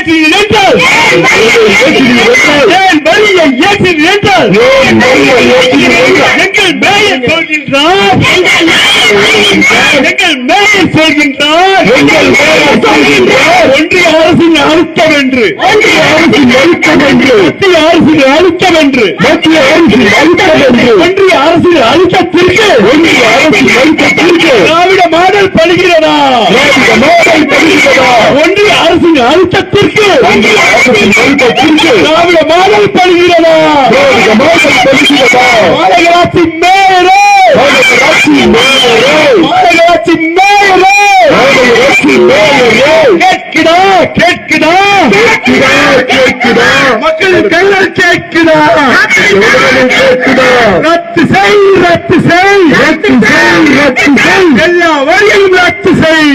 ஏற்றினீர்கள் ஏன் வரியை ஏற்றினீர்கள் எங்கள் மேயர் சொல்கின்றார் எங்கள் மேயர் சொல்கின்றார் ஒன்றிய அரசின் அழுத்தம் என்று மத்திய அரசின் அழுத்தம் என்று ஒன்றிய அரசின் அழுத்தத்திற்கு திராவிட மாடல் படுகிறதா ஒன்றிய அரசின் அழுத்தத்திற்கு திராவிட மாடல் படுகிறதா மாநகராட்சி மேயரே மாநகராட்சி மேயரே கேட்குதா கேட்குதா மக்கள் கண்ணல் கேட்குதா ரத்து செய் ரத்து செய் ரத்து செய் ரத்து செய் எல்லா வழியும் ரத்து செய்